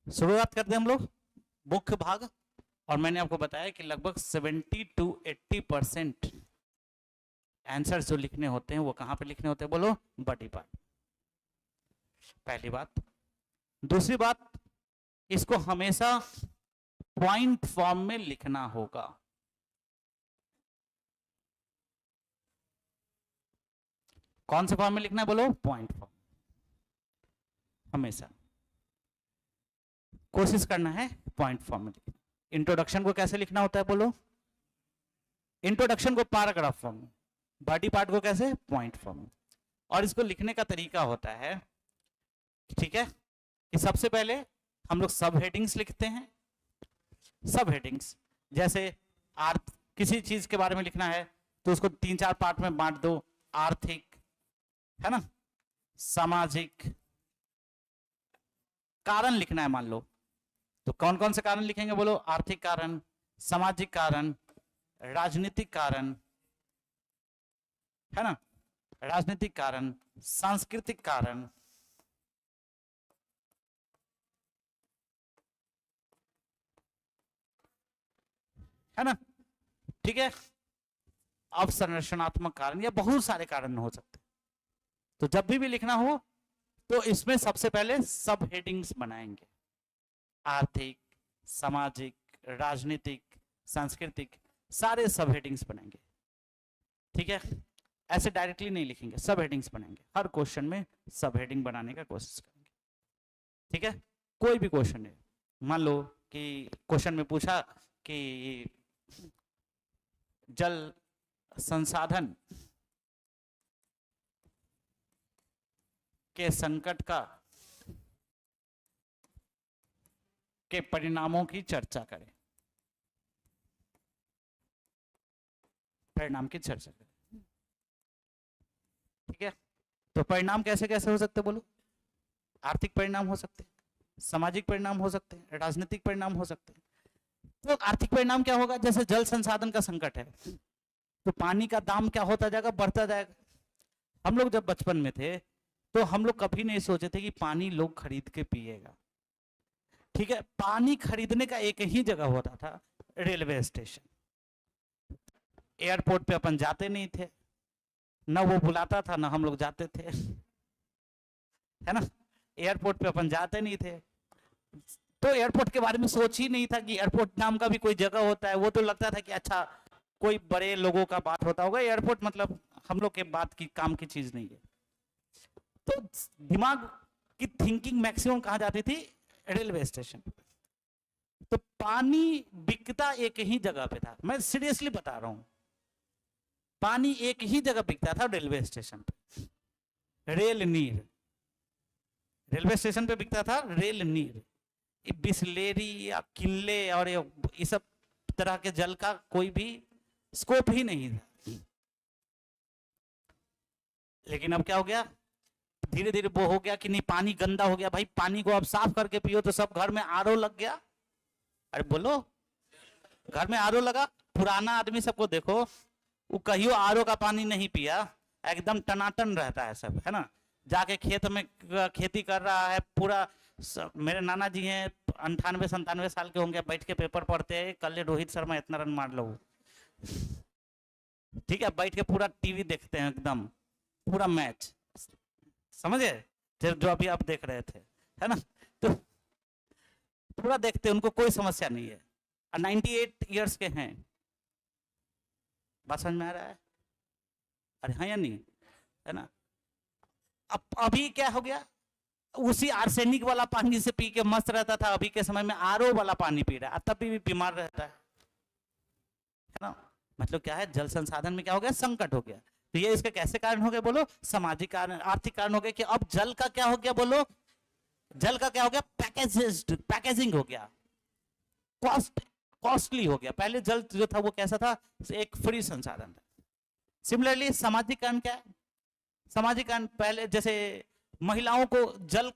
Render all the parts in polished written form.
शुरुआत करते हैं हम लोग मुख्य भाग। और मैंने आपको बताया कि लगभग 70 to 80% आंसर जो लिखने होते हैं वो कहाँ पे लिखने होते हैं बोलो? Body part. पहली बात। दूसरी बात, इसको हमेशा पॉइंट फॉर्म में लिखना होगा। कौन से फॉर्म में लिखना है बोलो? Point form. हमेशा कोशिश करना है पॉइंट फॉर्म में लिखना। इंट्रोडक्शन को कैसे लिखना होता है बोलो? इंट्रोडक्शन को पैराग्राफ फॉर्म में, बॉडी पार्ट को कैसे? पॉइंट फॉर्म में। और इसको लिखने का तरीका होता है, ठीक है, कि सबसे पहले हम लोग सब हेडिंग्स लिखते हैं। सब हेडिंग्स जैसे किसी चीज के बारे में लिखना है तो उसको 3-4 पार्ट में बांट दो। आर्थिक, है ना, सामाजिक, कारण लिखना है मान लो तो कौन कौन से कारण लिखेंगे बोलो? आर्थिक कारण, सामाजिक कारण, राजनीतिक कारण, है ना, राजनीतिक कारण, सांस्कृतिक कारण, है ना, ठीक है, अवसंरचनात्मक कारण, या बहुत सारे कारण हो सकते हैं। तो जब भी लिखना हो तो इसमें सबसे पहले सब हेडिंग्स बनाएंगे। आर्थिक, सामाजिक, राजनीतिक, सांस्कृतिक, सारे सब हेडिंग्स बनाएंगे, ठीक है। ऐसे डायरेक्टली नहीं लिखेंगे, सब हेडिंग्स बनाएंगे। हर क्वेश्चन में सब हेडिंग बनाने का कोशिश करेंगे, ठीक है। कोई भी क्वेश्चन है, मान लो कि क्वेश्चन में पूछा कि जल संसाधन के संकट के परिणामों की चर्चा करें। परिणाम की चर्चा करें, ठीक है। तो परिणाम कैसे कैसे हो सकते बोलो? आर्थिक परिणाम हो सकते हैं, सामाजिक परिणाम हो सकते हैं, राजनीतिक परिणाम हो सकते हैं। तो आर्थिक परिणाम क्या होगा? जैसे जल संसाधन का संकट है तो पानी का दाम क्या होता जाएगा? बढ़ता जाएगा। हम लोग जब बचपन में थे तो हम लोग कभी नहीं सोचे थे कि पानी लोग खरीद के पिएगा, ठीक है। पानी खरीदने का एक ही जगह होता था, रेलवे स्टेशन। एयरपोर्ट पे अपन जाते नहीं थे, ना वो बुलाता था ना हम लोग जाते थे, है ना। एयरपोर्ट पे अपन जाते नहीं थे तो एयरपोर्ट के बारे में सोच ही नहीं था कि एयरपोर्ट नाम का भी कोई जगह होता है। वो तो लगता था कि अच्छा कोई बड़े लोगों का बात होता होगा, एयरपोर्ट मतलब हम लोग के बात की काम की चीज नहीं है। तो दिमाग की थिंकिंग मैक्सिमम कहाँ जाती थी? Railway station. तो पानी बिकता एक ही जगह पे था, मैं सीरियसली बता रहा हूं, पानी एक ही जगह बिकता था, रेलवे स्टेशन पे। रेल नीर, रेलवे स्टेशन पे बिकता था रेल नीर। बिस्लेरी या किले और ये सब तरह के जल का कोई भी स्कोप ही नहीं था। लेकिन अब क्या हो गया? धीरे धीरे वो हो गया कि नहीं, पानी गंदा हो गया भाई, पानी को अब साफ करके पियो। तो सब घर में आरओ लग गया। अरे बोलो, घर में आरओ लगा। पुराना आदमी सबको देखो, वो कहियो आरओ का पानी नहीं पिया, एकदम टनाटन रहता है सब, है ना। जाके खेत में खेती कर रहा है पूरा। मेरे नाना जी हैं 98-97 साल के होंगे, बैठ के पेपर पढ़ते हैं, कल रोहित शर्मा इतना रन मार लो, ठीक है। बैठ के पूरा टीवी देखते हैं, एकदम पूरा मैच, समझे, जो अभी आप देख रहे थे, है ना। तो पूरा देखते हैं, उनको कोई समस्या नहीं है। 98 ईयर्स के हैं। बात समझ में आ रहा है? अरे हाँ या नहीं, है ना। अब अभी क्या हो गया? उसी आर्सेनिक वाला पानी से पी के मस्त रहता था, अभी के समय में आरओ वाला पानी पी रहा है, तब भी बीमार रहता है ना। मतलब क्या है? जल संसाधन में क्या हो गया? संकट हो गया। तो ये इसके कैसे कारण हो गए बोलो? सामाजिक कारण, आर्थिक कारण हो गए कि अब जल का क्या हो गया बोलो? जल का क्या हो गया? पैकेजिंग हो गया, कॉस्टली हो गया। पहले जल जो था वो कैसा था? एक फ्री संसाधन था। सिमिलरली सामाजिक कारण क्या है? सामाजिक कारण पहले जैसे महिलाओं को जल,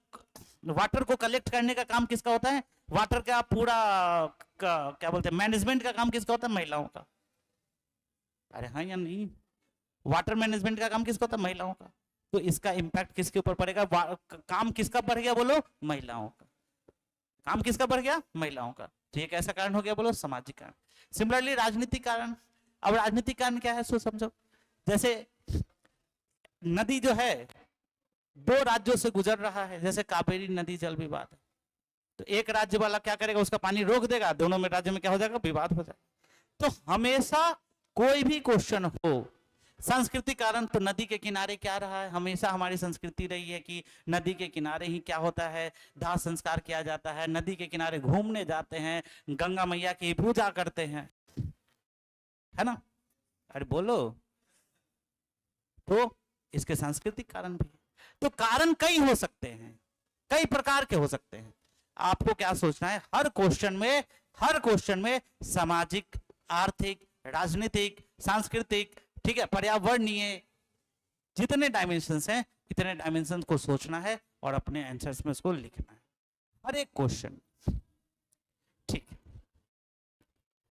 वाटर को कलेक्ट करने का काम किसका होता है? वाटर का पूरा क्या बोलते हैं, मैनेजमेंट का काम किसका होता है? महिलाओं का। अरे हाँ या नहीं? वाटर मैनेजमेंट का काम किसका होता है? महिलाओं का। तो इसका इंपैक्ट किसके ऊपर पड़ेगा? काम किसका बढ़ गया बोलो? महिलाओं का। काम किसका बढ़ गया? महिलाओं का। तो ये कैसा कारण हो गया बोलो? सामाजिक कारण। सिमिलरली राजनीतिक कारण। अब राजनीतिक कारण क्या है, सो समझो। जैसे नदी जो है 2 राज्यों से गुजर रहा है, जैसे कावेरी नदी जल विवाद है, तो एक राज्य वाला क्या करेगा? उसका पानी रोक देगा, दोनों में राज्य में क्या हो जाएगा? विवाद हो जाएगा। तो हमेशा कोई भी क्वेश्चन हो, सांस्कृतिक कारण तो नदी के किनारे क्या रहा है? हमेशा हमारी संस्कृति रही है कि नदी के किनारे ही क्या होता है? दाह संस्कार किया जाता है, नदी के किनारे घूमने जाते हैं, गंगा मैया की पूजा करते हैं, है ना? अरे बोलो। तो इसके सांस्कृतिक कारण भी। तो कारण कई हो सकते हैं, कई प्रकार के हो सकते हैं। आपको क्या सोचना है? हर क्वेश्चन में सामाजिक, आर्थिक, राजनीतिक, सांस्कृतिक, ठीक है, पर्यावरणीय, जितने डायमेंशंस हैं इतने डायमेंशंस को सोचना है और अपने आंसर्स में उसको लिखना है, हर एक क्वेश्चन।